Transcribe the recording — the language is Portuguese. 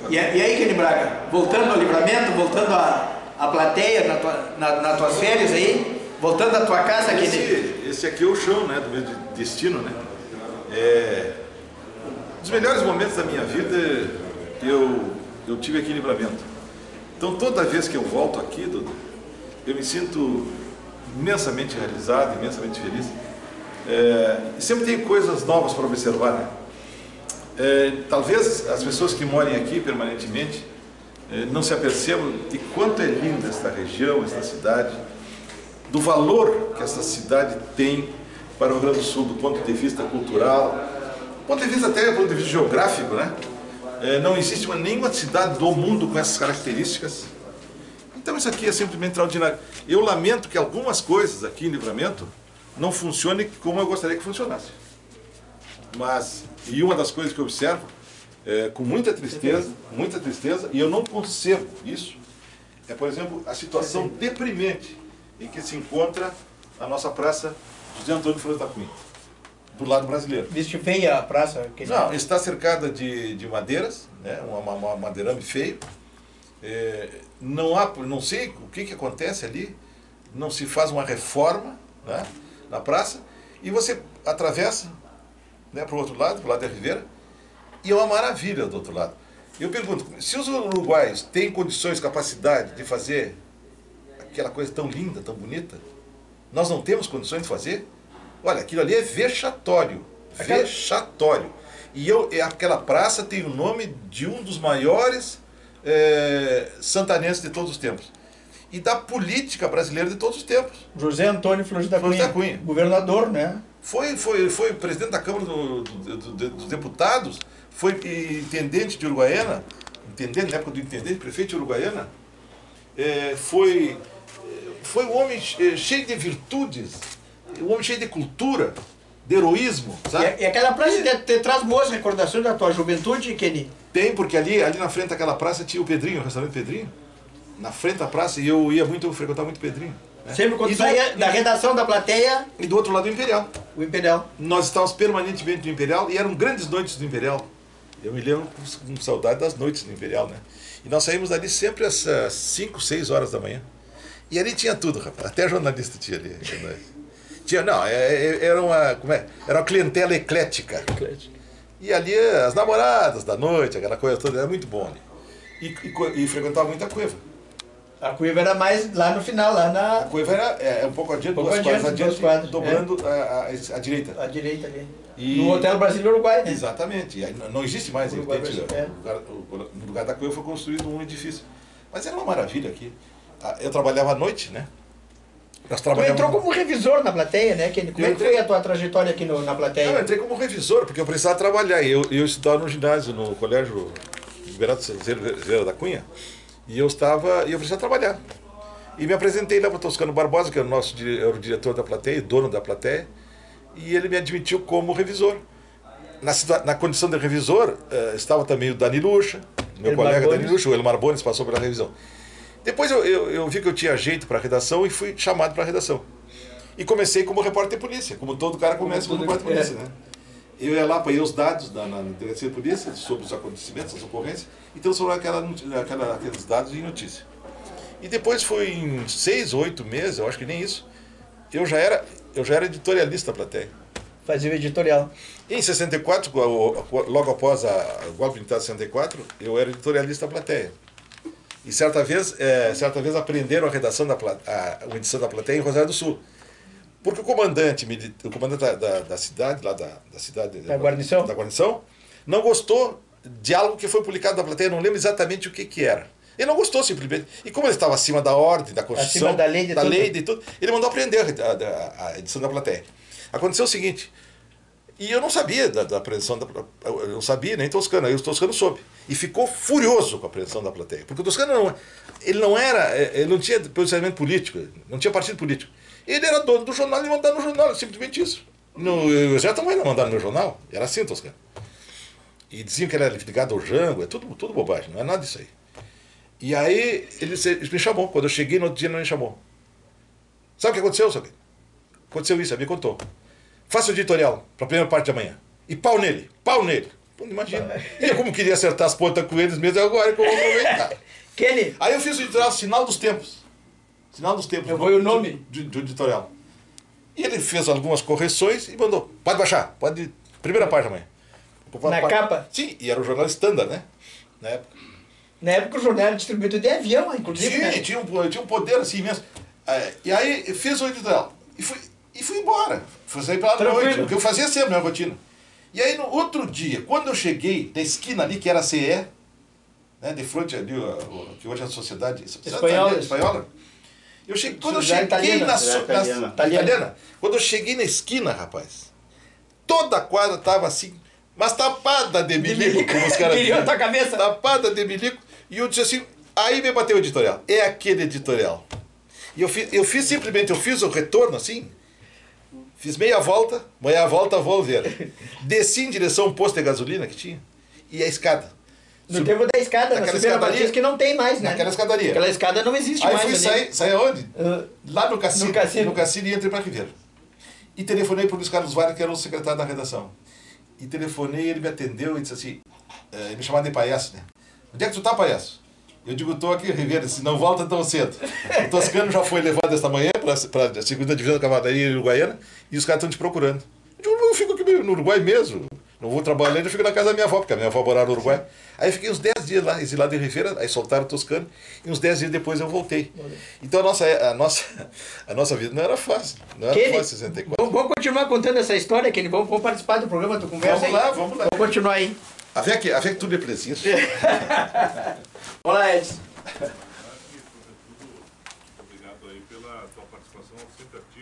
E aí, Kenny Braga, voltando ao Livramento, voltando à plateia, nas tuas férias aí, voltando à tua casa, Kenny. Esse aqui é o chão, né, do meu destino, né? Um dos melhores momentos da minha vida eu tive aqui em Livramento. Então toda vez que eu volto aqui, Dudu, eu me sinto imensamente realizado, imensamente feliz. E sempre tem coisas novas para observar, né? Talvez as pessoas que morem aqui permanentemente não se apercebam de quanto é linda esta região, esta cidade, do valor que esta cidade tem para o Rio Grande do Sul, do ponto de vista cultural, do ponto de vista até do ponto de vista geográfico, né? Não existe nenhuma cidade do mundo com essas características. Então isso aqui é simplesmente extraordinário. Eu lamento que algumas coisas aqui em Livramento não funcionem como eu gostaria que funcionasse. E uma das coisas que eu observo, com muita tristeza, e eu não concebo isso, é, por exemplo, a situação deprimente em que se encontra a nossa praça José Antônio Flores da Cunha, do lado brasileiro. Viste feia a praça? Não, está cercada de madeiras, né, um madeirame feio. Não sei o que acontece ali, não se faz uma reforma, né, na praça, e você atravessa, né, para o outro lado, para o lado da Ribeira, e é uma maravilha do outro lado. Eu pergunto, se os uruguaios têm condições, capacidade de fazer aquela coisa tão linda, tão bonita, nós não temos condições de fazer? Olha, aquilo ali é vexatório, vexatório. E aquela praça tem o nome de um dos maiores santanenses de todos os tempos. E da política brasileira de todos os tempos. José Antônio Flores da Cunha. Governador, né? Foi presidente da Câmara dos Deputados, foi intendente de Uruguaiana, na época do intendente, prefeito de Uruguaiana, foi um homem cheio de virtudes, um homem cheio de cultura, de heroísmo, sabe? E aquela praça te traz boas recordações da tua juventude, Kenny? Tem, porque ali na frente daquela praça tinha o Pedrinho, o restaurante Pedrinho, na frente da praça, e eu frequentava muito o Pedrinho. Né? Sempre quando saía da redação da plateia... E do outro lado do Imperial. O Imperial. Nós estávamos permanentemente no Imperial, e eram grandes noites do Imperial. Eu me lembro com saudade das noites do Imperial, né? E nós saímos dali sempre às 5, 6 horas da manhã. E ali tinha tudo, rapaz. Até jornalista tinha ali. Era uma clientela eclética. E ali as namoradas da noite, aquela coisa toda, era muito bom ali. E frequentava muito a Cueva. A Cueva era mais lá no final, lá na... A Cueva era um pouco adiante, duas quadras, dobrando a direita. A direita ali. No Hotel Brasil Uruguai, né? Exatamente. E aí não existe mais. No lugar da Cueva foi construído um edifício. Mas era uma maravilha aqui. Eu trabalhava à noite, né? Tu entrou como revisor na plateia, né? Como é que foi a tua trajetória aqui na plateia? Eu entrei como revisor, porque eu precisava trabalhar. Eu estudava no ginásio, no colégio Liberato Zero da Cunha, e eu precisava trabalhar. E me apresentei lá para o Toscano Barbosa, que era o diretor da plateia, dono da plateia, e ele me admitiu como revisor. Na condição de revisor, estava também o Dani Lucha, meu colega Dani Lucha, o Elmar Bones passou pela revisão. Depois eu vi que eu tinha jeito para a redação e fui chamado para a redação. E comecei como repórter de polícia, como todo cara começa como repórter de polícia, né? Eu ia lá para ir os dados na delegacia de polícia sobre os acontecimentos, as ocorrências, e transformar aqueles dados em notícia. E depois foi em 6 ou 8 meses, eu acho que nem isso, eu já era editorialista da plateia. Fazia o editorial. Em 64, logo após o golpe militar de 64, eu era editorialista da plateia. E certa vez aprenderam a redação a edição da plateia em Rosário do Sul. Porque o comandante da cidade, lá da cidade da guarnição, não gostou de algo que foi publicado na plateia, não lembro exatamente o que era. Ele não gostou simplesmente. E como ele estava acima da ordem, da Constituição, acima da lei de tudo, ele mandou aprender a edição da plateia. Aconteceu o seguinte, e eu não sabia da apreensão eu não sabia, nem Toscano, aí o Toscano soube. E ficou furioso com a apreensão da plateia. Porque o Toscano ele não tinha posicionamento político, não tinha partido político. Ele era dono do jornal e mandava no jornal, simplesmente isso. Eu já também não mandava no meu jornal, era assim, Toscano. E diziam que ele era ligado ao Jango, é tudo bobagem, não é nada disso aí. E aí ele me chamou, quando eu cheguei no outro dia ele não me chamou. Sabe o que aconteceu, sabe? Aconteceu isso, ele me contou. Faça o editorial para a primeira parte da manhã. E pau nele. Imagina. E eu, como queria acertar as pontas com eles mesmo, agora que eu vou aproveitar. Kenny. Aí eu fiz o editorial Sinal dos Tempos. Sinal dos Tempos. Foi o nome? Do editorial. E ele fez algumas correções e mandou. Pode baixar, pode. Primeira página amanhã. Na capa? Sim, e era o jornal Standard, né? Na época. Na época o jornal era distribuído de avião, inclusive. Sim, né? tinha um poder assim imenso. E aí eu fiz o editorial. E fui embora. Fui sair pela noite, o que eu fazia sempre na minha rotina. E aí no outro dia, quando eu cheguei na esquina ali, que era a CE, né, de frente ali, que hoje é a Sociedade Espanhola. Quando eu cheguei italiana. Quando eu cheguei na esquina, rapaz, toda a quadra estava assim, mas tapada de milico, como os caras dizem. Tua cabeça. Tapada de milico. E eu disse assim, aí me bateu o editorial. É aquele editorial. E eu fiz o retorno assim, fiz meia volta, vou ver. Desci em direção ao posto de gasolina que tinha, e a escada. No tempo da escada, na Silveira Martins, que não tem mais, né? Naquela escadaria. Aquela escada não existe aí mais. Aí fui sair aonde? Lá no Cassino. No Cassino. E entrei para Ribeiro. E telefonei para o Luiz Carlos Vale, que era o secretário da redação. E telefonei, ele me atendeu e disse assim, ele me chamava de palhaço, né? Onde é que tu tá, palhaço? Eu digo, estou aqui, Ribeiro, se não volta tão cedo. O Toscano já foi levado esta manhã para a segunda divisão da Cavalaria Uruguaiana e os caras estão te procurando. Eu digo, eu fico aqui no Uruguai mesmo. Não vou trabalhando, eu fico na casa da minha avó, porque a minha avó morava no Uruguai. Aí eu fiquei uns 10 dias lá, exilado em Rivera, aí soltaram o Toscano, e uns 10 dias depois eu voltei. Então a nossa vida não era fácil. Não era fácil 64. Vamos continuar contando essa história, Kenny. Vamos participar do programa, tu conversa vamos aí. lá. Vamos continuar aí. Avec tudo é preciso. Vamos lá, Edson. Obrigado aí pela tua participação sempre aqui.